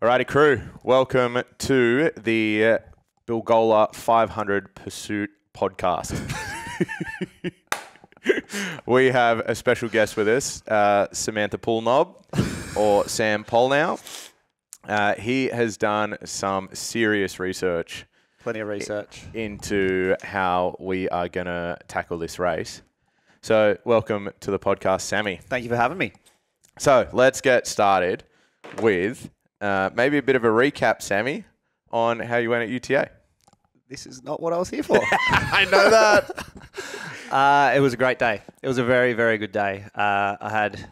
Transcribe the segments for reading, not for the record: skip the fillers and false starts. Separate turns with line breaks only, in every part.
Alrighty, crew. Welcome to the Bilgola500 Pursuit podcast. We have a special guest with us, Samantha Poolnob, or Sam Polnow. He has done some serious research.
Plenty of research.
Into how we are going to tackle this race. So, welcome to the podcast, Sammy.
Thank you for having me.
So, let's get started with maybe a bit of a recap, Sammy, on how you went at UTA.
This is not what I was here for.
I know that.
It was a great day. It was a very, very good day. I had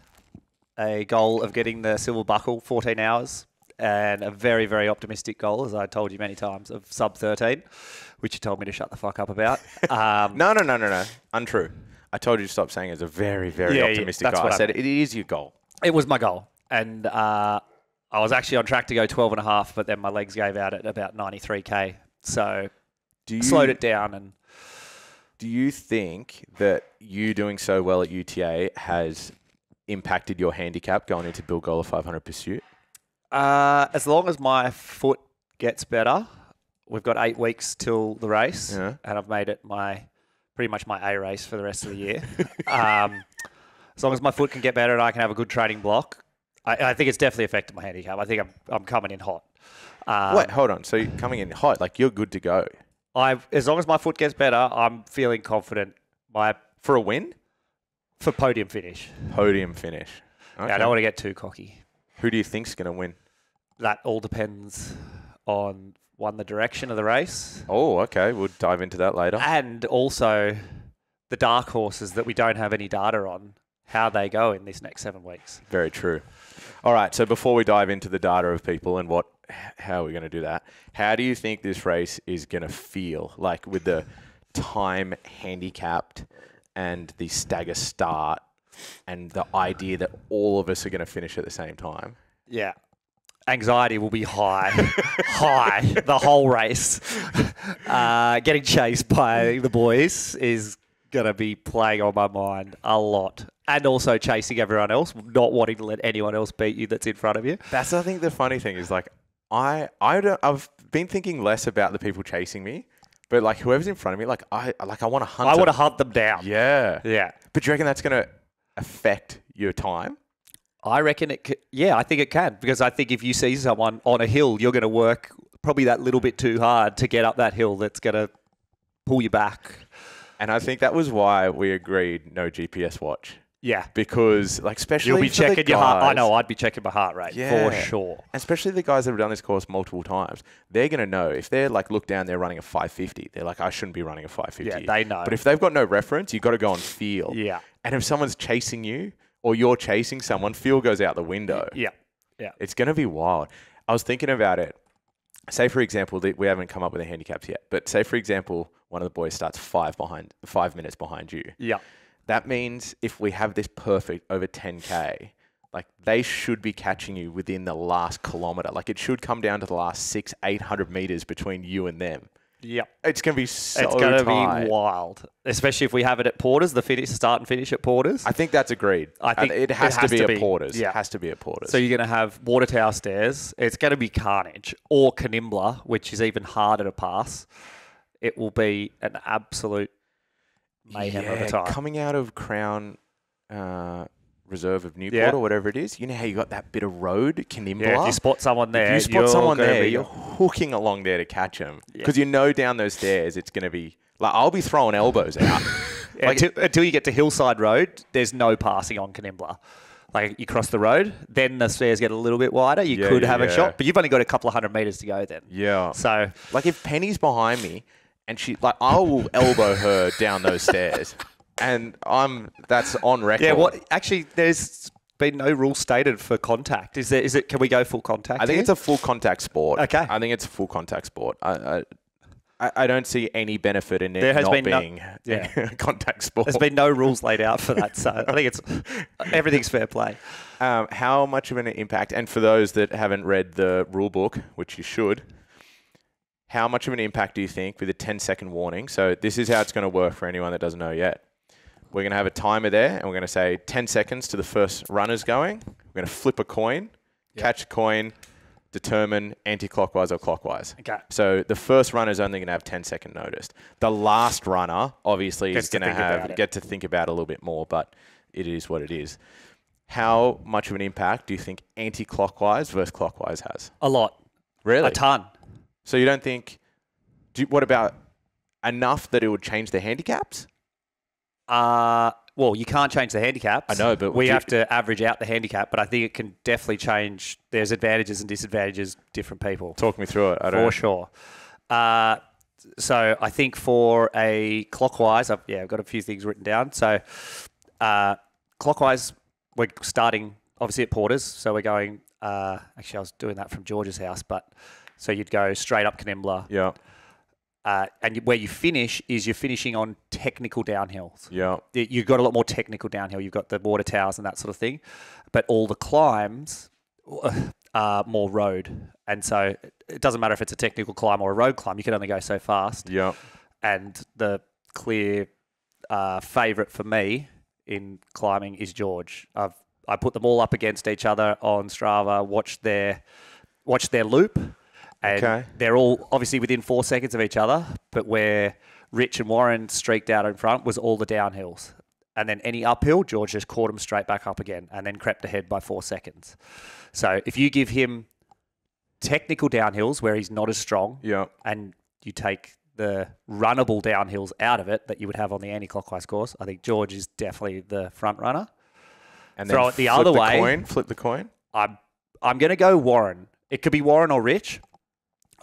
a goal of getting the silver buckle, 14 hours, and a very, very optimistic goal, as I told you many times, of sub 13, which you told me to shut the fuck up about.
No. Untrue. I told you to stop saying it's a very, very optimistic goal. I said it is your goal.
It was my goal. And I was actually on track to go 12 and a half, but then my legs gave out at about 93K. So slowed it down. And
do you think that you doing so well at UTA has impacted your handicap going into Bilgola500 Pursuit?
As long as my foot gets better, we've got 8 weeks till the race, and I've made it pretty much my A race for the rest of the year. As long as my foot can get better and I can have a good training block, I think it's definitely affected my handicap. I think I'm coming in hot.
Wait, hold on. So you're coming in hot, like you're good to go.
As long as my foot gets better, I'm feeling confident.
For a win?
For podium finish.
Podium finish. Okay.
Yeah, I don't want to get too cocky.
Who do you think's going to win?
That all depends on, one, the direction of the race.
Oh, okay. We'll dive into that later.
And also the dark horses that we don't have any data on, how they go in this next 7 weeks.
Very true. All right. So before we dive into the data of people and how we're going to do that, how do you think this race is going to feel like with the time handicapped and the stagger start and the idea that all of us are going to finish at the same time?
Yeah. Anxiety will be high, the whole race. Getting chased by the boys is going to be playing on my mind a lot. And also chasing everyone else, not wanting to let anyone else beat you that's in front of you.
That's, I think, the funny thing is, like, I've been thinking less about the people chasing me, but, like, whoever's in front of me, I want to hunt
I want to hunt them down.
Yeah.
Yeah.
But do you reckon that's going to affect your time?
I reckon I think it can, because I think if you see someone on a hill, you're going to work probably that little bit too hard to get up that hill. That's going to pull you back.
And I think that was why we agreed no GPS watch.
Yeah.
Because, like, especially
you'll be
for
checking
the guys,
your heart. I know, I'd be checking my heart rate for sure.
And especially the guys that have done this course multiple times, they're going to know if they're like, look down, they're running a 550. They're like, I shouldn't be running a 550.
Yeah, they know.
But if they've got no reference, you've got to go on feel.
Yeah.
And if someone's chasing you or you're chasing someone, feel goes out the window.
Yeah. Yeah.
It's going to be wild. I was thinking about it. Say, for example, we haven't come up with the handicaps yet, but say, for example, one of the boys starts 5 minutes behind you.
Yeah.
That means if we have this perfect over 10K, like they should be catching you within the last kilometre. Like it should come down to the last 600-800 metres between you and them.
Yeah.
It's going to be so
It's going to
tight.
be wild, especially if we have it at Porters, the start and finish at Porters.
I think that's agreed.
I think
it has to be at Porters.
Yeah.
It has to be at Porters.
So you're going to have Water Tower Stairs. It's going to be carnage. Or Canimbla, which is even harder to pass. It will be an absolute mayhem of a time.
Coming out of Crown Reserve of Newport or whatever it is, you know how you got that bit of road, Canimbla?
Yeah, if you spot someone there,
you're hooking along there to catch them. Because you know down those stairs, it's going to be... Like, I'll be throwing elbows out.
Until you get to Hillside Road, there's no passing on Canimbla. Like, you cross the road, then the stairs get a little bit wider. You could have a shot, but you've only got a couple of 100 metres to go then.
Yeah.
So...
Like, if Penny's behind me, and I will elbow her down those stairs. And that's on record.
Yeah, actually, there's been no rule stated for contact. Is it? Can we go full contact?
I think it's a full contact sport.
Okay.
I think it's a full contact sport. I don't see any benefit in it being a contact sport.
There's been no rules laid out for that, so I think everything's fair play.
How much of an impact, and for those that haven't read the rule book, which you should, how much of an impact do you think with a 10-second warning? So this is how it's going to work for anyone that doesn't know yet. We're going to have a timer there, and we're going to say 10 seconds to the first runners going. We're going to flip a coin, catch a coin, determine anti-clockwise or clockwise.
Okay.
So the first runner is only going to have 10-second notice. The last runner, obviously, is going to get to think about it a little bit more, but it is what it is. How much of an impact do you think anti-clockwise versus clockwise has?
A lot.
Really?
A ton.
So you don't think... what about enough that it would change the handicaps?
Well, you can't change the handicaps.
I know, but...
we have to average out the handicap, but I think it can definitely change. There's advantages and disadvantages, different people.
Talk me through it.
For sure. So I think for a clockwise, I've got a few things written down. So clockwise... we're starting, obviously, at Porter's. So we're going... actually, I was doing that from George's house. But so you'd go straight up Canimbla.
Yeah.
And where you finish is you're finishing on technical downhills.
Yeah.
You've got a lot more technical downhill. You've got the water towers and that sort of thing. But all the climbs are more road. And so it doesn't matter if it's a technical climb or a road climb. You can only go so fast.
Yeah.
And the clear favourite for me in climbing is George. I put them all up against each other on Strava, watch their loop, and they're all obviously within 4 seconds of each other, but where Rich and Warren streaked out in front was all the downhills. And then any uphill, George just caught him straight back up again and then crept ahead by 4 seconds. So if you give him technical downhills where he's not as strong, and you take the runnable downhills out of it that you would have on the anti-clockwise course, I think George is definitely the front runner.
And
throw it the other way.
Flip the coin.
I'm going to go Warren. It could be Warren or Rich,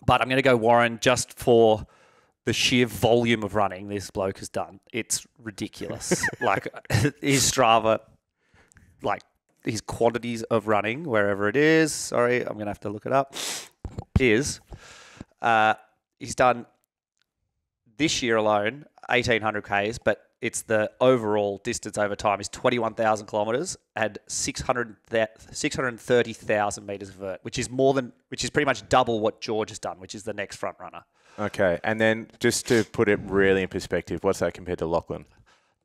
but I'm going to go Warren just for the sheer volume of running this bloke has done. It's ridiculous. Like his Strava, like his quantities of running, wherever it is. Sorry, I'm going to have to look it up. He's done this year alone 1,800 Ks, but it's the overall distance over time is 21,000 kilometres and 630,000 metres of vert, which is pretty much double what George has done, which is the next front runner.
Okay, and then just to put it really in perspective, what's that compared to Lachlan?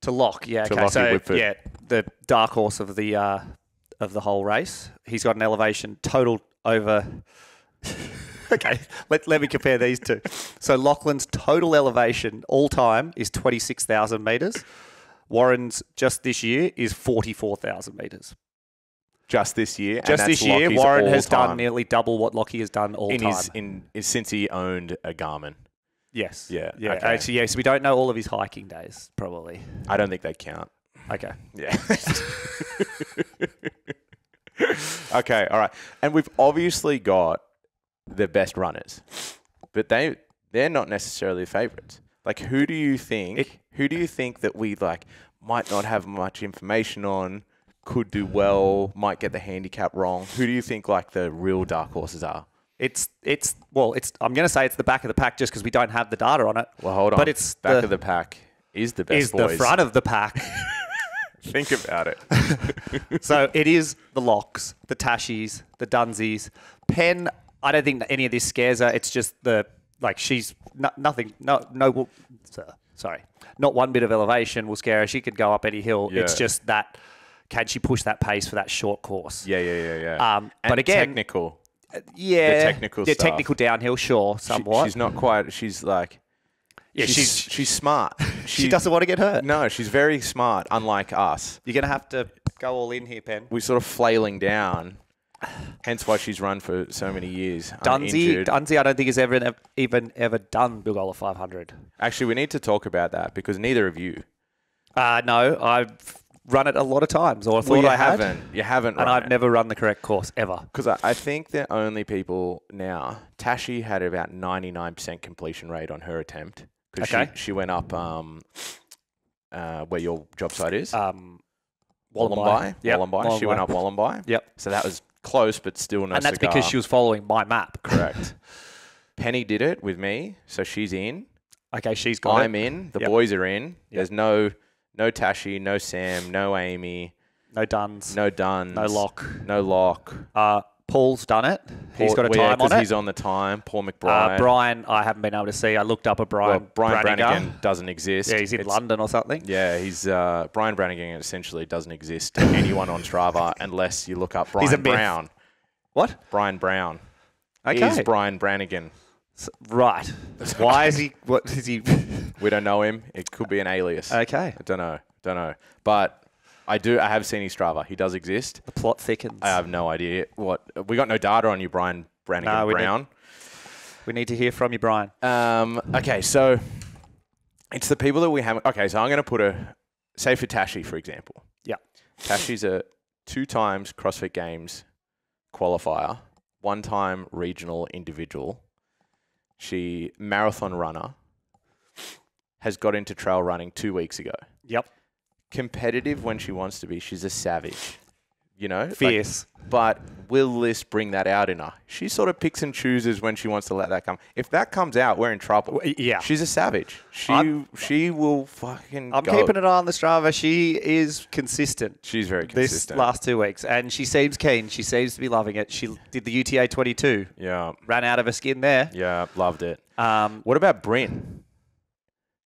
To Lock, yeah.
To
okay, so
Whitford.
yeah, the dark horse of the whole race. He's got an elevation total over. Okay, let me compare these two. So Lachlan's total elevation all time is 26,000 metres. Warren's just this year is 44,000 metres.
Just this year?
Just this year, Warren has done nearly double what Lockie has done all time.
Since he owned a Garmin.
Yes.
Yeah.
Yeah.
Okay.
Actually, yeah. So we don't know all of his hiking days, probably.
I don't think they count.
Okay.
Yeah. Okay. All right. And we've obviously got the best runners, but they're not necessarily favourites. Like, who do you think that we might not have much information on, could do well, might get the handicap wrong? Who do you think the real dark horses are?
I'm going to say it's the back of the pack just because we don't have the data on it.
Well, hold on.
But it's
back of the pack is the best boys.
The front of the pack.
Think about it.
So it is the Locks, the Tashis, the Dunsies. Penn, I don't think that any of this scares her. It's just she's nothing. Sorry, not one bit of elevation will scare her. She could go up any hill. Yeah. It's just that, can she push that pace for that short course?
Yeah.
But again,
technical.
Yeah,
the technical stuff.
Technical downhill, sure, somewhat.
She's not quite. She's she's smart.
She doesn't want to get hurt.
No, she's very smart. Unlike us,
you're gonna have to go all in here, Penn.
We're sort of flailing down. Hence why she's run for so many years.
Dunsey, I don't think has ever done Bilgola500.
Actually, we need to talk about that because neither of you.
No, I've run it a lot of times, or I thought I had.
You haven't,
and I've never run the correct course ever.
Because I think the only people now, Tashi had about 99% completion rate on her attempt because she went up where your job site is. Wallambai.
Yep.
Wallambai. She went up Wallambai.
Yep.
So that was close, but still no cigar.
And that's because she was following my map.
Correct. Penny did it with me, so she's in.
Okay, she's got it.
I'm in. The boys are in. Yep. There's no Tashi, no Sam, no Amy.
No Duns.
No Duns.
No Lock.
No Lock.
Paul's done it. He's got a time on it.
He's on the time. Paul McBride.
Brian, I haven't been able to see. I looked up a Brian.
Brian Brannigan doesn't exist.
Yeah, he's in London or something.
Yeah, he's Brian Brannigan essentially doesn't exist to anyone on Strava unless you look up Brian Brown.
What?
Brian Brown.
Okay.
is Brian Brannigan.
Right. Why is he? What is he?
We don't know him. It could be an alias.
Okay.
I don't know. But I have seen his Strava. He does exist.
The plot thickens.
I have no idea what. We got no data on you, Brian Brannigan Brown.
We need to hear from you, Brian.
Okay, so it's the people that we haven't. Okay, so I'm going to put say for Tashi, for example.
Yeah.
Tashi's a 2 times CrossFit Games qualifier, 1-time regional individual. She marathon runner, has got into trail running 2 weeks ago.
Yep.
Competitive when she wants to be. She's a savage, you know?
Fierce.
But will this bring that out in her? She sort of picks and chooses when she wants to let that come. If that comes out, we're in trouble.
Yeah.
She's a savage. She will fucking
I'm keeping an eye on the Strava. She is consistent.
She's very consistent.
This last 2 weeks. And she seems keen. She seems to be loving it. She did the UTA 22.
Yeah.
Ran out of her skin there.
Yeah, loved it. What about Bryn?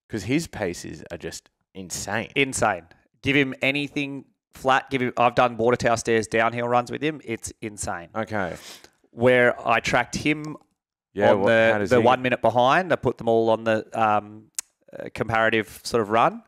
Because his paces are just insane.
Insane. Give him anything flat. I've done water tower stairs downhill runs with him. It's insane.
Okay.
Where I tracked him on the 1 minute behind. I put them all on the comparative sort of run.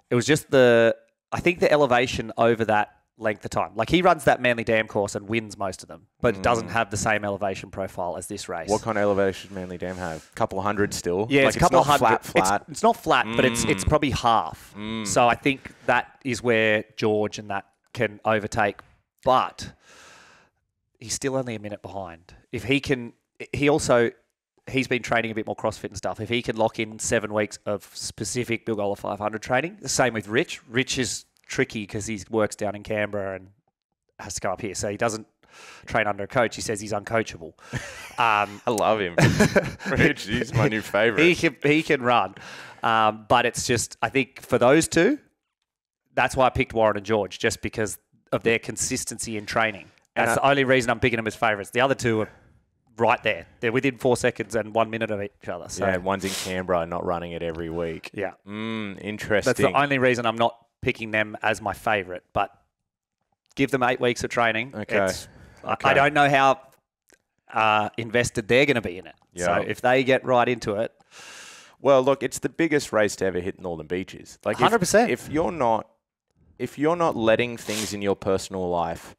It was just I think the elevation over that length of time. Like he runs that Manly Dam course and wins most of them, but doesn't have the same elevation profile as this race.
What kind of elevation Manly Dam have? Couple hundred still?
Yeah,
like
it's a couple of hundred.
Flat.
It's not flat, but it's probably half. So I think that is where George and that can overtake. But he's still only a minute behind. If he can, he's been training a bit more CrossFit and stuff. If he can lock in 7 weeks of specific Bilgola500 training, the same with Rich. Rich is tricky because he works down in Canberra and has to come up here. So he doesn't train under a coach. He says he's uncoachable.
I love him. Rich, he's my new favourite.
He can run. But it's just, I think for those two, that's why I picked Warren and George, just because of their consistency in training. That's the only reason I'm picking them as favourites. The other two are right there. They're within 4 seconds and 1 minute of each other. So.
Yeah, and one's in Canberra, not running it every week.
Yeah.
Interesting.
That's the only reason I'm not picking them as my favourite, but give them 8 weeks of training.
Okay.
I don't know how invested they're going to be in it.
Yeah.
So if they get right into it.
Well, look, it's the biggest race to ever hit Northern Beaches. Like
100%.
If you're not letting things in your personal life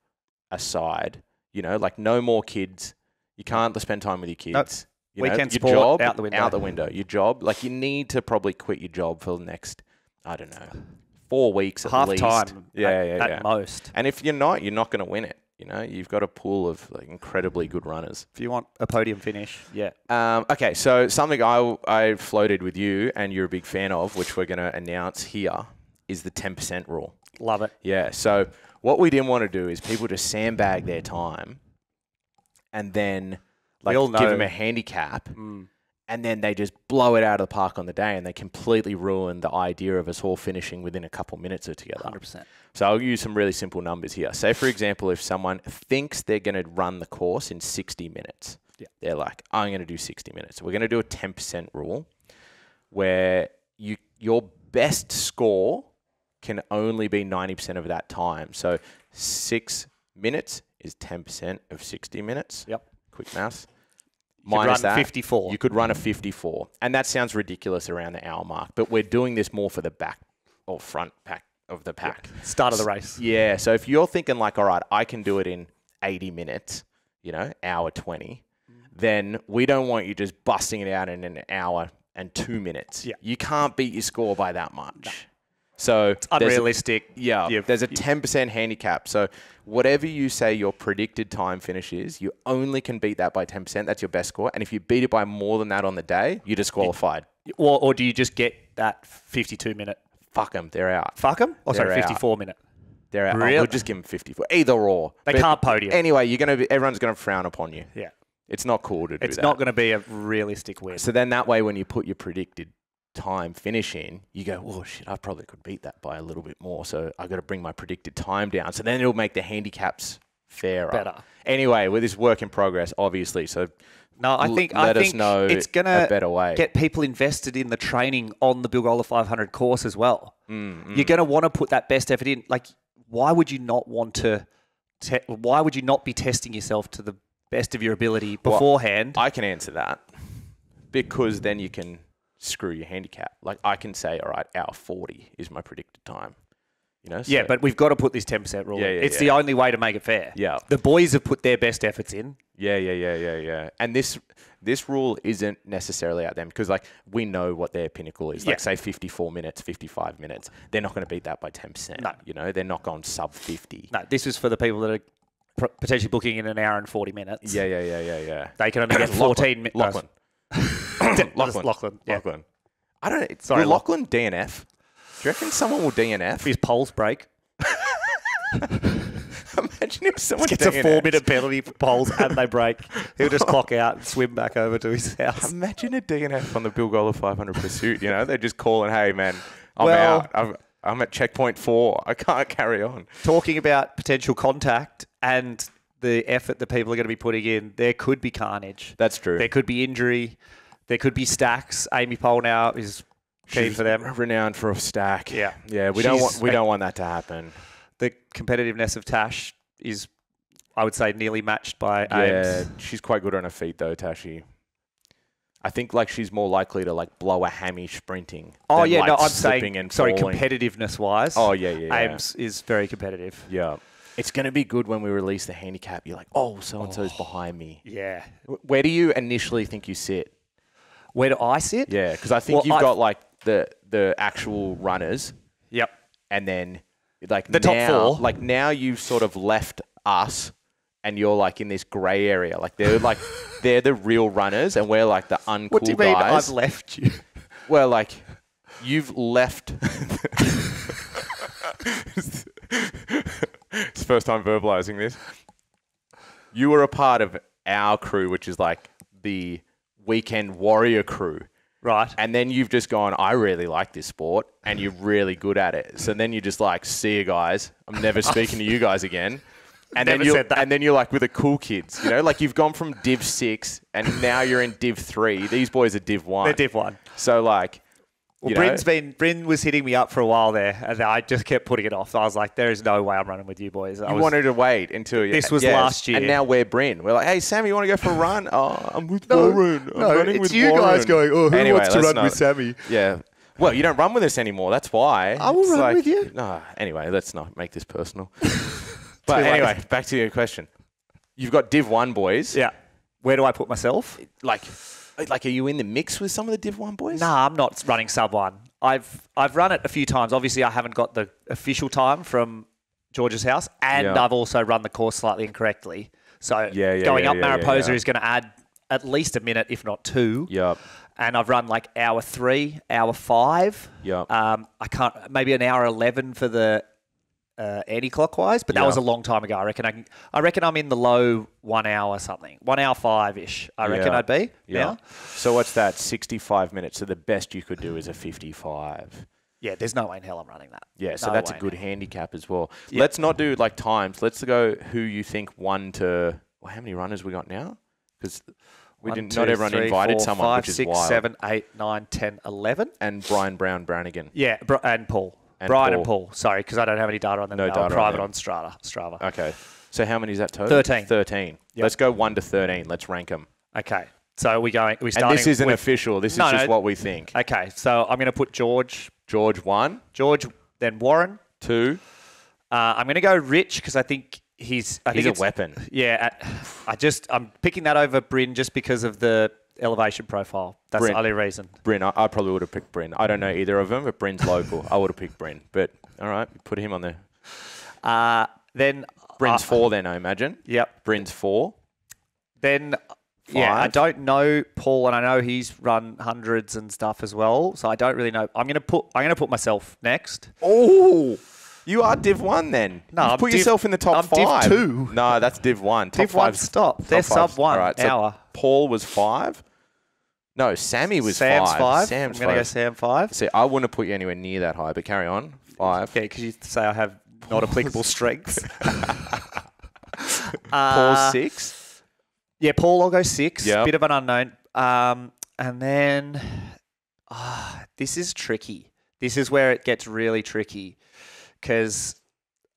aside, you know, like no more kids, you can't spend time with your kids.
Nope. Weekend
your
sport,
job,
out the window.
Out the window. Your job, like you need to probably quit your job for the next, I don't know, 4 weeks at least.
Half time at most.
And if you're not going to win it. You know, you've got a pool of like incredibly good runners.
If you want a podium finish, yeah.
Okay, so something I floated with you and you're a big fan of, which we're going to announce here, is the 10% rule.
Love it.
Yeah, so what we didn't want to do is people just sandbag their time and then like give them a handicap and then they just blow it out of the park on the day and they completely ruin the idea of us all finishing within a couple minutes of together.
100%.
So I'll use some really simple numbers here. Say, for example, if someone thinks they're going to run the course in 60 minutes, they're like, I'm going to do 60 minutes. So we're going to do a 10% rule where your best score can only be 90% of that time. So 6 minutes is 10% of 60 minutes.
Yep.
Quick maths.
Minus that, 54.
You could run a 54. And that sounds ridiculous around the hour mark, but we're doing this more for the back or front pack of the pack.
Yeah. Start of the race.
Yeah. So if you're thinking like, all right, I can do it in 80 minutes, you know, hour 20, then we don't want you just busting it out in an hour and 2 minutes.
Yeah.
You can't beat your score by that much. No. So
it's unrealistic.
There's a 10% handicap. So whatever you say your predicted time finish is, you only can beat that by 10%. That's your best score. And if you beat it by more than that on the day, you're disqualified.
Or do you just get that 52 minute?
Fuck them. They're out.
Fuck them? Oh, sorry, 54
out.
minute.
They're out.
Really?
We'll just give them 54. Either or.
They can't podium.
Anyway, everyone's going to frown upon you.
Yeah.
It's not cool to do that.
It's not going to be a realistic win.
So then that way, when you put your predicted time finish in, you go, oh shit, I probably could beat that by a little bit more. So I got to bring my predicted time down. So then it'll make the handicaps fairer.
Better.
Anyway, with this work in progress, obviously. So
no, I think
us know
it's going to
get
people invested in the training on the Bilgola500 course as well. You're going to want to put that best effort in. Like, why would you not want to? Why would you not be testing yourself to the best of your ability beforehand.
I can answer that because then you can screw your handicap. Like I can say, all right, hour 40 is my predicted time. You know?
Yeah, but we've got to put this 10% rule in. It's
Yeah.
the only way to make it fair.
Yeah.
The boys have put their best efforts in.
Yeah. And this rule isn't necessarily out them because like we know what their pinnacle is. Like say 54 minutes, 55 minutes. They're not going to beat that by 10%.
No.
You know, they're not going sub 50.
No, this is for the people that are potentially booking in an hour and 40 minutes.
Yeah.
They can only get 14 minutes.
Lachlan.
Lachlan. Yeah.
Lachlan. I don't know.
Sorry,
will Lachlan DNF? Do you reckon someone will DNF?
If his poles break.
Imagine if someone
Gets a
DNFs.
4-minute penalty for poles and they break. He'll just clock out and swim back over to his house.
Imagine a DNF on the Bilgola500 Pursuit. You know, they're just calling, hey, man, I'm
Well-
out. I'm at checkpoint 4. I can't carry on.
Talking about potential contact and the effort that people are going to be putting in, there could be carnage.
That's true.
There could be injury. There could be stacks. Amy Pole now is keen
She's
for them.
renowned for a stack.
Yeah.
Yeah, we
She's-
don't want that to happen.
The competitiveness of Tash is, I would say, nearly matched by
Yeah,
Ames.
she's quite good on her feet though, Tashi. I think like she's more likely to like blow a hammy sprinting.
Oh
than,
yeah,
like,
no, I'm
slipping
saying
and
sorry,
falling.
competitiveness wise.
Oh yeah.
Ames is very competitive.
Yeah. It's going to be good when we release the handicap. You're like, oh, so-and-so's behind me.
Yeah.
Where do you initially think you sit?
Where do I sit?
Yeah, because I think
Well,
you've got like the actual runners
Yep.
and then like
The top
now,
4.
like now you've sort of left us and you're like in this grey area. Like they're the real runners and we're like the uncool
What do you mean
guys.
I've left you?
Well, like you've left. It's the first time verbalizing this. You were a part of our crew, which is like the weekend warrior crew.
Right.
And then you've just gone, I really like this sport and you're really good at it. So then you're just like, see you guys. I'm never speaking to you guys again. And
Never
then
said that.
and then you're like with the cool kids, you know, like you've gone from Div 6 and now you're in Div 3. These boys are Div 1.
They're Div 1.
So like,
Well,
you know,
Bryn was hitting me up for a while there, and I just kept putting it off. I was like, "There is no way I'm running with you boys."
you wanted to wait until
This was last year.
And now we're Bryn. We're like, hey, Sammy, you want to go for a run? Oh, I'm with Warren. I'm running
it's
with
you
Warren.
guys going, "Oh, who
Anyway,
wants to
let's
run
not-
with Sammy?"
Yeah. Well, you don't run with us anymore. That's why.
I will
It's
run
like-
with you.
No. Anyway, let's not make this personal. But
Too late.
anyway, back to your question. You've got Div 1 boys.
Yeah. Where do I put myself?
Like, are you in the mix with some of the Div 1 boys?
Nah, I'm not running sub 1. I've run it a few times. Obviously, I haven't got the official time from George's house, and
Yeah.
I've also run the course slightly incorrectly. So
Yeah,
going up
yeah,
Mariposa
yeah.
is going to add at least a minute, if not 2.
Yep.
And I've run like hour 3, hour 5.
Yep.
I can't, maybe an hour 11 for the anti-clockwise, but that
Yeah.
was a long time ago. I reckon I'm in the low 1 hour something, 1 hour 5-ish. I reckon
Yeah.
I'd be
Yeah.
now.
So what's that? 65 minutes. So the best you could do is a 55.
Yeah, there's no way in hell I'm running that.
Yeah, so
No
that's
way
a
in
good
hell.
handicap as well.
Yeah.
Let's not do like times. Let's go who you think 1 to. Well, how many runners we got now? Because we
1,
didn't.
2,
Not everyone
3,
invited
4,
someone,
5,
which is
6,
wild.
7, 8, 9, 10, 11.
And Brian Brown Brannigan.
Yeah, and Paul.
And
Brian
Paul.
and Paul. Sorry, because I don't have any data on them.
No
They were
data on
private
them.
on Strava.
Okay. So how many is that total?
13.
13.
Yep.
Let's go 1 to 13. Let's rank them.
Okay. So we starting.
And this isn't
with,
official. This is
No,
just
no.
what we think.
Okay, so I'm going to put George,
1,
then Warren.
2.
I'm going to go Rich because I think he's
He's a
it's-
weapon.
Yeah, I'm picking that over Bryn just because of the elevation profile. That's
Bryn.
the only reason.
Bryn, I probably would have picked Bryn. I don't know either of them, but Bryn's local. I would have picked Bryn. But all right, put him on there.
Then
Bryn's 4 then, I imagine.
Yep.
Bryn's 4.
Then yeah, I
5.
don't know Paul, and I know he's run hundreds and stuff as well. So I don't really know. I'm gonna put myself next.
Oh, you are Div 1 then.
No,
You've
I'm
put
Div-
yourself in the top
I'm Div
5.
2.
No, that's Div 1. Top
Div 1
5's-
stop.
top
They're
five's-
sub 1
all right, so
hour.
Paul was 5. No, Sammy was
Sam's
5.
5.
Sam's
I'm gonna go
5.
Sam 5.
See, I wouldn't have put you anywhere near that high, but carry on. 5.
Yeah, because you say I have not applicable strengths.
Paul's 6.
Yeah, Paul, I'll go 6.
Yep.
Bit of an unknown. And then this is tricky. This is where it gets really tricky because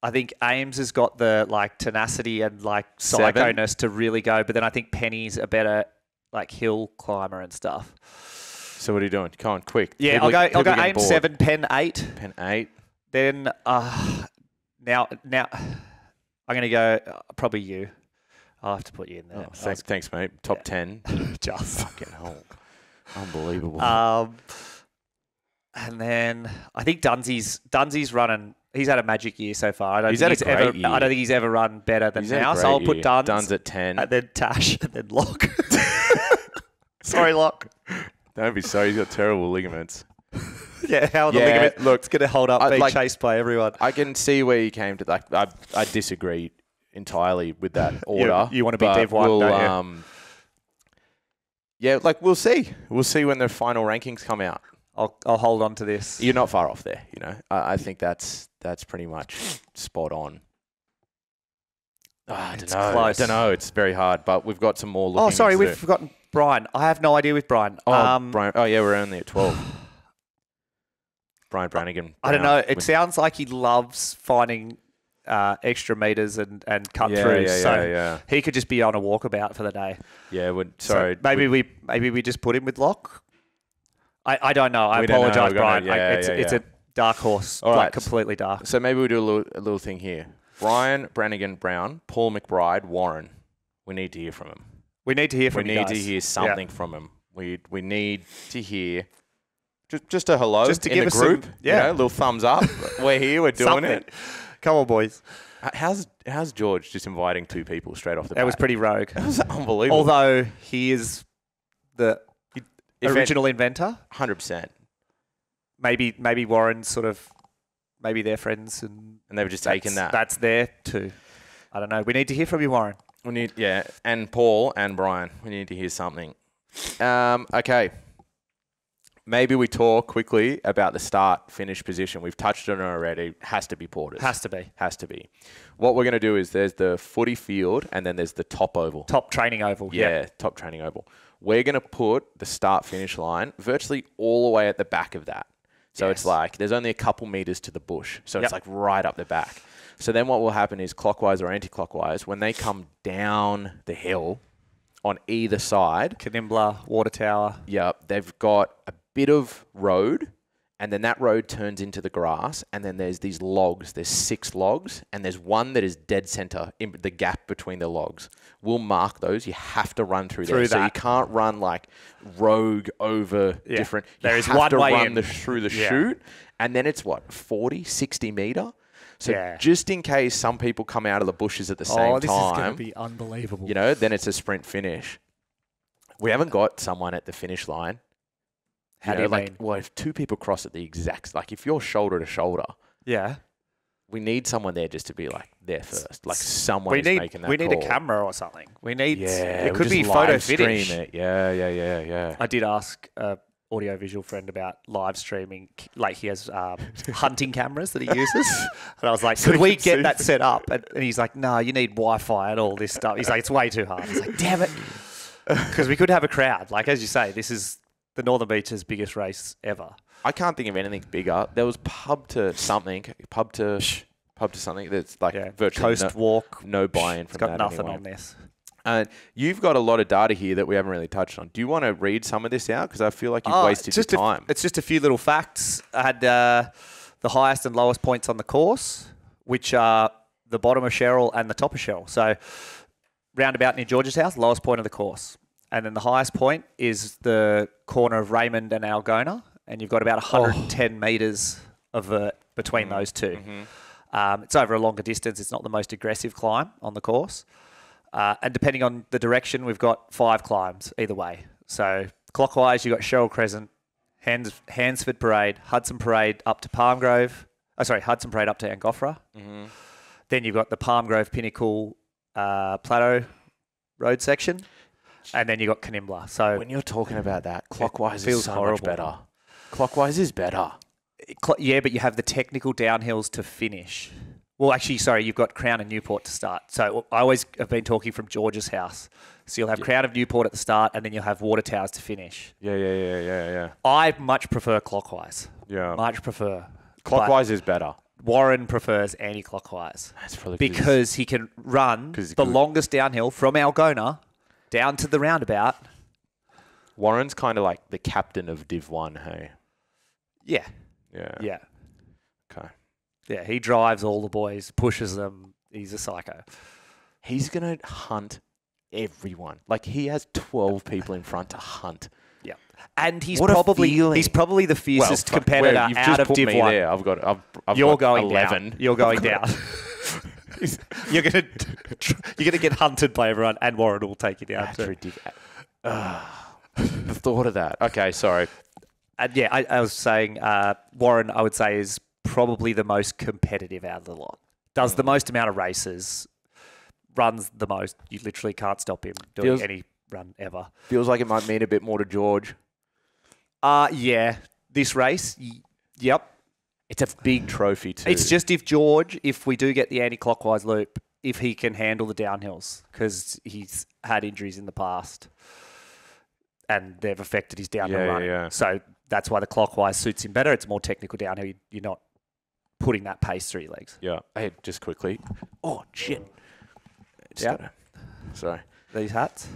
I think Ames has got the like tenacity and like
7?
psycho-ness to really go, but then I think Penny's a better like hill climber and stuff.
So what are you doing? Come on, quick.
Yeah,
People-
I'll
people
go
getting
Ames
bored.
7, Pen 8.
Pen 8.
Then now I'm gonna go probably you. I'll have to put you in there.
Oh, thanks, mate. Top 10.
Just
Fucking hell. Unbelievable.
and then I think Dunsy's running. He's had a magic year so far. I don't
He's
think
had a great year.
I don't think he's ever run better than
He's had a
now. So
great
I'll put
year.
Duns.
Duns at 10.
And then Tash, and then Locke. Sorry, Locke.
Don't be sorry. He's got terrible ligaments.
Yeah, how are the
Yeah,
ligaments?
look,
It's going to hold up being
like-
chased by everyone.
I can see where you came to. Like, I disagree entirely with that order.
You want to be
but
Dev 1,
we'll,
don't you?
Yeah, like we'll see. We'll see when the final rankings come out.
I'll hold on to this.
You're not far off there. You know, I think that's pretty much spot on. I
It's
don't know.
close.
I don't know. It's very hard, but we've got some more.
Oh,
looking
sorry,
to
we've
do.
forgotten Brian. I have no idea with Brian.
Brian. Oh yeah, we're only at 12. Brian Brannigan.
I don't know. It
with-
sounds like he loves finding extra meters and cut
Yeah,
throughs.
yeah,
so
yeah.
he could just be on a walkabout for the day.
Yeah,
So maybe we just put him with Locke. I don't know. I
We don't know.
apologise,
We're gonna-
Brian.
yeah,
It's
yeah.
a dark horse,
All
like
right.
completely dark.
So maybe we do a little thing here. Brian Brannigan Brown, Paul McBride, Warren. We need to hear from him.
We need to hear from
We
you
need
guys.
to hear something from him. We need to hear just a hello
Just to
in
give
the
us some-
group.
yeah.
You know, a little thumbs up. We're here. We're doing
Something.
it.
Come on, boys.
How's George just inviting 2 people straight off the bat?
That was pretty rogue.
That was unbelievable.
Although he is the
If
original inventor.
100%.
Maybe Warren's sort of, maybe they're friends and
And they were just taking that.
That's there too. I don't know. We need to hear from you, Warren.
We need, yeah, and Paul and Brian. We need to hear something. Okay. Maybe we talk quickly about the start-finish position. We've touched on it already. Has to be Porters.
Has to be.
Has to be. What we're going to do is there's the footy field and then there's the top oval.
Top training oval.
Yeah, top training oval. We're going to put the start-finish line virtually all the way at the back of that. So
Yes.
it's like there's only a couple meters to the bush. So
Yep.
it's like right up the back. So then what will happen is clockwise or anti-clockwise, when they come down the hill on either side,
Canimbla, Water Tower.
they've got a bit of road and then that road turns into the grass and then there's these logs. There's 6 logs and there's one that is dead center in the gap between the logs. We'll mark those. You have to run through there. So you
that.
can't run like rogue over different.
There
you
is
have
one
to
way
run
in.
through the
Yeah.
chute and then it's what, 40, 60 meter? So
Yeah.
just in case some people come out of the bushes at the same
this is going
time,
to be unbelievable.
you know, then it's a sprint finish. We haven't got someone at the finish line.
How do you
like,
mean?
well, if 2 people cross at the exact, like if you're shoulder to shoulder,
Yeah.
we need someone there just to be like there first. Like someone
We
is
need
making that
we need
call.
a camera or something. We need
Yeah,
it
we
could
just
be photo
live stream
finish.
it. Yeah.
I did ask a audio-visual friend about live streaming. Like he has hunting cameras that he uses. And I was like,
So
could
he
we
can see.
get that set up? And he's like, no, you need Wi-Fi and all this stuff. He's like, it's way too hard. I was like, damn it. Because we could have a crowd. Like, as you say, this is the Northern Beaches' biggest race ever.
I can't think of anything bigger. There was pub to something that's like virtually
Coast walk.
no buy-in from
It's got
that
nothing
anyway.
on this.
And you've got a lot of data here that we haven't really touched on. Do you want to read some of this out? Because I feel like you've wasted your time.
It's just a few little facts. I had the highest and lowest points on the course, which are the bottom of Cheryl and the top of Cheryl. So roundabout near George's house, lowest point of the course. And then the highest point is the corner of Raymond and Algona. And you've got about 110 metres of vert between those two. It's over a longer distance. It's not the most aggressive climb on the course. And depending on the direction, we've got 5 climbs either way. So clockwise, you've got Cheryl Crescent, Hansford Parade, Hudson Parade up to Hudson Parade up to Angophora. Then you've got the Palm Grove Pinnacle Plateau Road section. And then you've got Canimbla. So
When you're talking about that, clockwise
feels
is so
horrible.
much better. Clockwise is better.
yeah, but you have the technical downhills to finish. Well, actually, sorry, you've got Crown and Newport to start. So I always have been talking from George's house. So you'll have Crown of Newport at the start, and then you'll have Water Towers to finish.
Yeah.
I much prefer clockwise.
Yeah.
Much prefer.
Clockwise is better.
Warren prefers anti-clockwise.
That's probably
because he can run the longest downhill from Algona down to the roundabout.
Warren's kind of like the captain of Div 1, hey?
Yeah.
Yeah.
Yeah.
Okay.
Yeah, he drives all the boys, pushes them. He's a psycho.
He's going to hunt everyone. Like, he has 12 people in front to hunt.
Yeah. And he's probably the fiercest competitor out of Div 1.
There. I've
You're
got
going
11.
down. You're going down. You're gonna get hunted by everyone, and Warren will take you down.
That's ridiculous. The thought of that. Okay, sorry.
And yeah, I was saying Warren, I would say, is probably the most competitive out of the lot. Does the most amount of races, runs the most. You literally can't stop him doing any run ever.
Feels like it might mean a bit more to George.
Yeah. This race, yep.
It's a big trophy too.
It's just if we do get the anti-clockwise loop, if he can handle the downhills, because he's had injuries in the past and they've affected his downhill run.
Yeah.
So that's why the clockwise suits him better. It's more technical downhill. You're not putting that pace through your legs.
Yeah. Hey, just quickly. Oh, shit. Sorry.
These hats?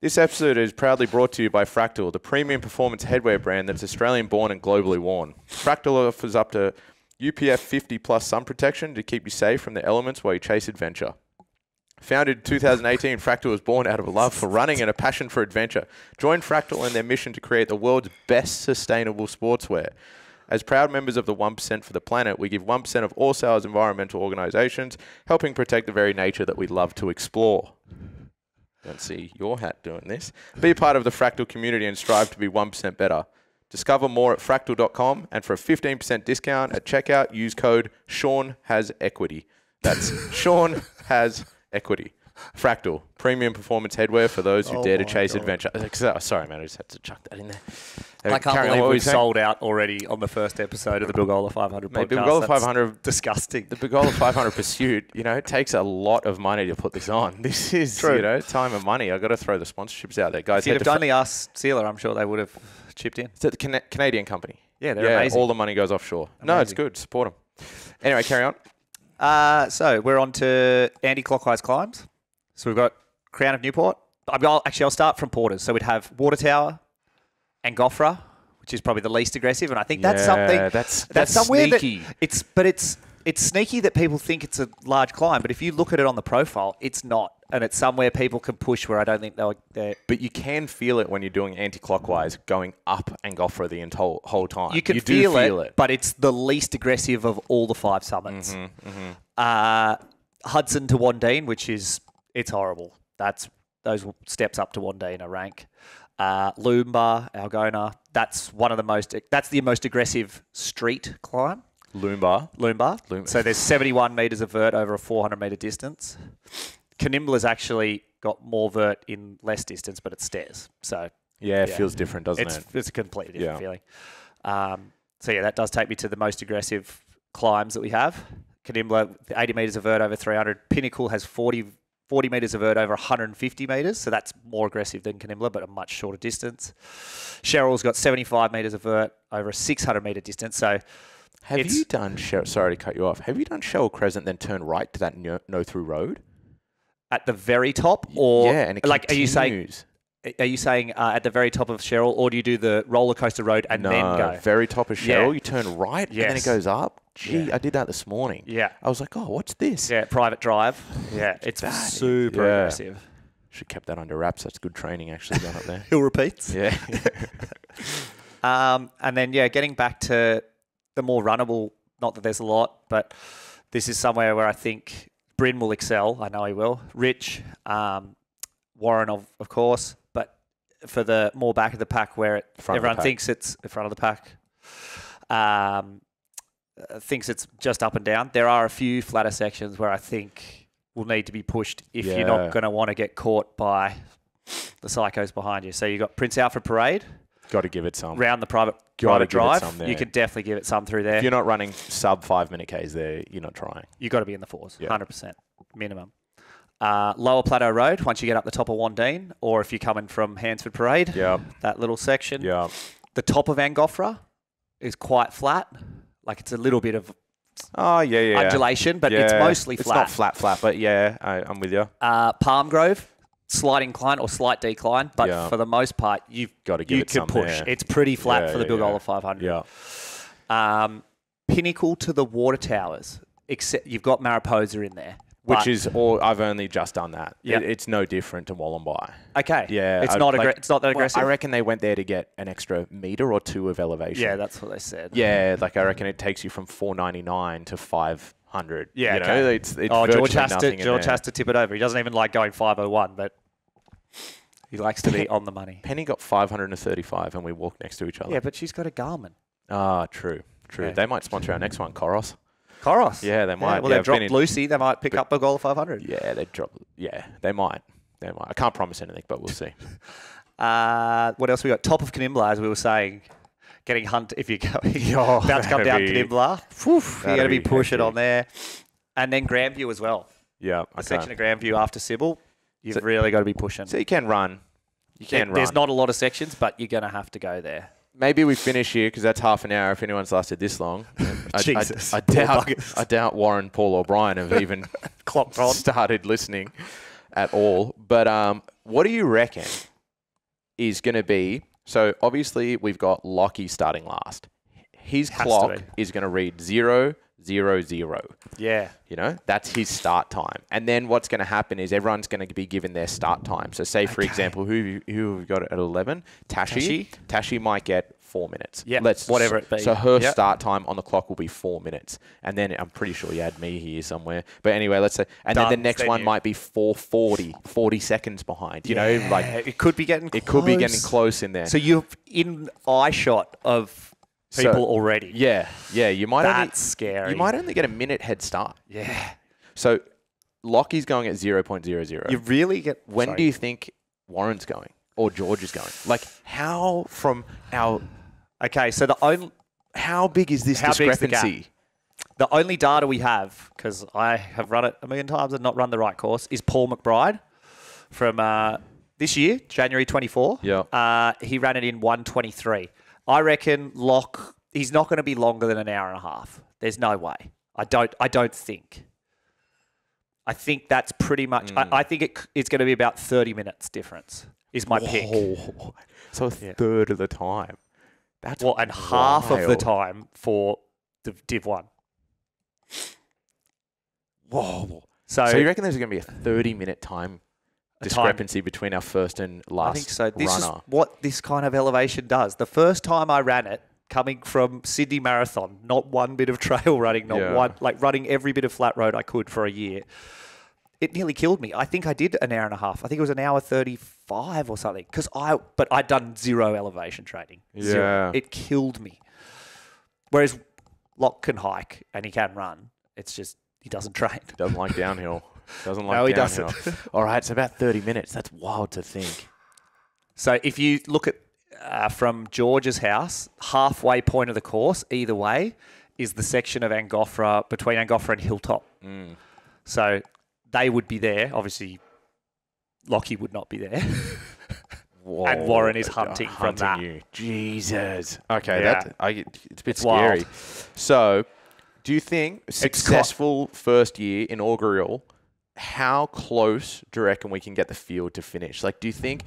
This episode is proudly brought to you by Fractal, the premium performance headwear brand that's Australian-born and globally worn. Fractal offers up to UPF 50 plus sun protection to keep you safe from the elements while you chase adventure. Founded in 2018, Fractal was born out of a love for running and a passion for adventure. Join Fractal in their mission to create the world's best sustainable sportswear. As proud members of the 1% for the planet, we give 1% of all sales environmental organisations, helping protect the very nature that we love to explore. Don't see your hat doing this. Be a part of the Fractal community and strive to be 1% better. Discover more at fractal.com, and for a 15% discount at checkout, use code SeanHasEquity. That's Sean Has Equity. Fractal, premium performance headwear for those who dare to chase adventure. Sorry, man, I just had to chuck that in there.
I can't believe we've sold out already on the first episode of the Bilgola500 podcast.
Bilgola500,
disgusting.
The Bilgola500 Pursuit, it takes a lot of money to put this on. This is, time and money. I've got to throw the sponsorships out there. Guys,
if you'd have only asked Sealer, I'm sure they would have chipped in.
It's a Canadian company.
Yeah, they're amazing.
All the money goes offshore. Amazing. No, it's good. Support them. Anyway, carry on.
So we're on to anti-clockwise climbs. So we've got Crown of Newport. I'll start from Porters. So we'd have Water Tower and Goffra, which is probably the least aggressive. And I think that's something that's somewhere
sneaky.
It's sneaky that people think it's a large climb, but if you look at it on the profile, it's not. And it's somewhere people can push where I don't think they're...
But you can feel it when you're doing anti-clockwise, going up and Goffra the whole time.
You can feel it, but it's the least aggressive of all the 5 summits. Hudson to Wandine, which is... It's horrible. Those steps up to Wandine are rank. Loomba, Algona. That's the most aggressive street climb. Loomba. So there's 71 metres of vert over a 400 metre distance. Canimbla's actually got more vert in less distance, but it's stairs. So
it feels different, doesn't it?
It's a completely different feeling. That does take me to the most aggressive climbs that we have. Canimbla, 80 metres of vert over 300. Pinnacle has 40 metres of vert over 150 metres, so that's more aggressive than Canimbla, but a much shorter distance. Cheryl's got 75 metres of vert over a 600 metre distance. So
have you done Cheryl? Sorry to cut you off. Have you done Cheryl Crescent then turn right to that no through road
at the very top, or
and it
like
continues.
Are you saying at the very top of Cheryl, or do you do the roller coaster road and then go?
Very top of Cheryl, you turn right and then it goes up. Gee, I did that this morning.
Yeah.
I was like, oh, what's this?
Yeah, private drive. Yeah, it's super aggressive.
Should have kept that under wraps. That's good training actually done up there.
Hill repeats.
Yeah.
And then, getting back to the more runnable, not that there's a lot, but this is somewhere where I think Bryn will excel. I know he will. Rich, Warren, of course, but for the more back of the pack where everyone thinks it's in front of the pack, thinks it's just up and down. There are a few flatter sections where I think will need to be pushed if you're not going to want to get caught by the psychos behind you. So you've got Prince Alfred Parade.
Got to give it some.
Round the private drive. You can definitely give it some through there.
If you're not running sub 5 minute Ks there, you're not trying.
You've got to be in the 4s, 100% minimum. Lower Plateau Road, once you get up the top of Wandine, or if you're coming from Hansford Parade, that little section.
Yeah.
The top of Angofra is quite flat. Like it's a little bit of
Oh, yeah.
undulation, but it's mostly flat.
It's not flat, but yeah, I'm with you.
Palm Grove, slight incline or slight decline, but for the most part, you've
got to give it some
push.
there.
It's pretty flat for the Bilgola 500.
Yeah.
Pinnacle to the water towers, except you've got Mariposa in there.
Which is all. I've only just done that.
Yep.
It's no different to Wollongby.
Okay.
Yeah.
It's not that aggressive.
I reckon they went there to get an extra metre or two of elevation.
Yeah, that's what they said.
Yeah, like I reckon it takes you from 499 to 500.
Yeah.
You
Okay.
know, it's
George has
nothing
to tip it over. He doesn't even like going 501, but he likes to be on the money.
Penny got 535, and we walked next to each other.
Yeah, but she's got a Garmin.
Ah, true.
Yeah.
They might sponsor our next one, Coros.
Coros.
Yeah, they might.
Well, they've dropped Lucy. They might pick up Bilgola 500.
Yeah, they drop. Yeah, they might. I can't promise anything, but we'll see.
What else we got? Top of Canimbla, as we were saying. Getting hunt if you're about to come down Canimbla. You're going to be pushing on there. And then Grandview as well.
Yeah.
A section of Grandview after Sybil. You've really got to be pushing.
So you can run.
There's not a lot of sections, but you're going to have to go there.
Maybe we finish here because that's half an hour if anyone's lasted this long.
Jesus.
I doubt Warren, Paul, or Brian have even
clocked on.
Started listening at all. But what do you reckon is going to be... So obviously we've got Lockie starting last. His clock is going to read 0, 0, 0.
Yeah.
You know, that's his start time. And then what's going to happen is everyone's going to be given their start time. So say, for example, who have we got at 11? Tashi. Tashi might get 4 minutes.
Yeah, whatever it be.
So her start time on the clock will be 4 minutes. And then I'm pretty sure you had me here somewhere. But anyway, let's say. And then the next one might be 4:40, 40 seconds behind. You know, like
it could be getting close.
It could be getting close in there.
So you're in eye shot of people already.
Yeah. You might
That's scary.
You might only get a minute head start.
Yeah.
So Lockie's going at 0.00.
You really get...
When do you think Warren's going or George is going? Like how from our...
Okay, so
how big is this discrepancy?
The only data we have, because I have run it a million times and not run the right course, is Paul McBride from this year, January 24.
Yeah.
He ran it in 1:23. I reckon he's not going to be longer than an hour and a half. There's no way. I don't think. I think that's pretty much... I think it's going to be about 30 minutes difference is my pick.
So a third of the time. That's
and half of the time for the Div 1.
Whoa. So you reckon there's going to be a 30-minute time discrepancy between our first and last
I think so. This
runner?
is what this kind of elevation does. The first time I ran it, coming from Sydney Marathon, not one bit of trail running, running every bit of flat road I could for a year, it nearly killed me. I think I did an hour and a half. I think it was an hour 35 or something. But I'd done zero elevation training. Zero. It killed me. Whereas Locke can hike and he can run. It's just he doesn't train.
Doesn't like downhill. He doesn't. All right, it's about 30 minutes. That's wild to think.
So if you look at from George's house, halfway point of the course, either way, is the section of Angophora, between Angophora and Hilltop. So they would be there. Obviously, Lockie would not be there.
Whoa,
and Warren is hunting from that.
You. Jesus. Okay, it's a bit scary. Wild. So, do you think successful first year inaugural, how close do you reckon we can get the field to finish? Like, do you think,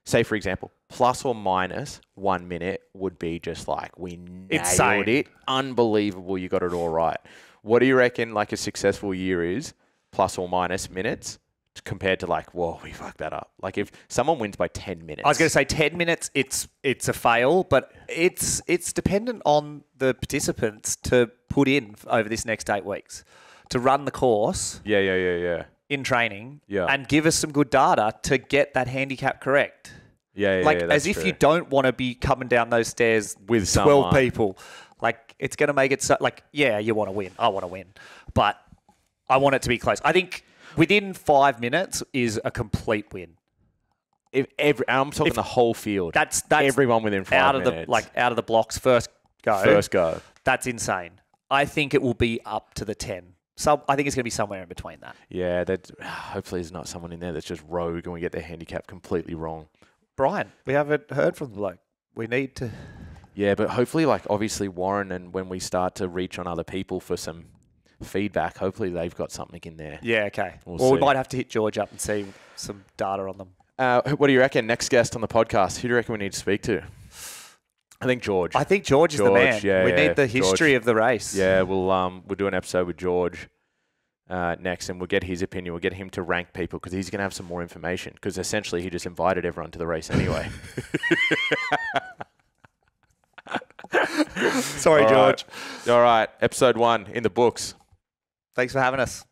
say, for example, plus or minus 1 minute would be just like, we nailed it. Unbelievable. You got it all right. What do you reckon like a successful year is, plus or minus minutes, compared to like, whoa, we fucked that up. Like if someone wins by 10 minutes.
I was going to say 10 minutes, it's a fail, but it's dependent on the participants to put in over this next 8 weeks to run the course.
Yeah.
In training. Yeah. And give us some good data to get that handicap correct.
Yeah.
As if you don't want to be coming down those stairs
with
12 people. Like it's going to make it so you want to win. I want to win. But I want it to be close. I think within 5 minutes is a complete win.
I'm talking the whole field.
That's
everyone within 5 minutes.
Out of the blocks, first go.
First go.
That's insane. I think it will be up to the 10. So I think it's going to be somewhere in between that.
Yeah, hopefully there's not someone in there that's just rogue and we get their handicap completely wrong.
Brian, we haven't heard from the bloke. We need to...
Yeah, but hopefully, like, obviously Warren, and when we start to reach on other people for some feedback, hopefully they've got something in there.
Yeah, okay.
We'll
We
see.
might have to hit George up and see some data on them.
What do you reckon? Next guest on the podcast, who do you reckon we need to speak to? I think George.
I think George is the man.
Yeah,
we need the history of the race.
Yeah, we'll do an episode with George next, and we'll get his opinion. We'll get him to rank people because he's going to have some more information. Because essentially, he just invited everyone to the race anyway.
Sorry, George.
All right, episode 1 in the books.
Thanks for having us.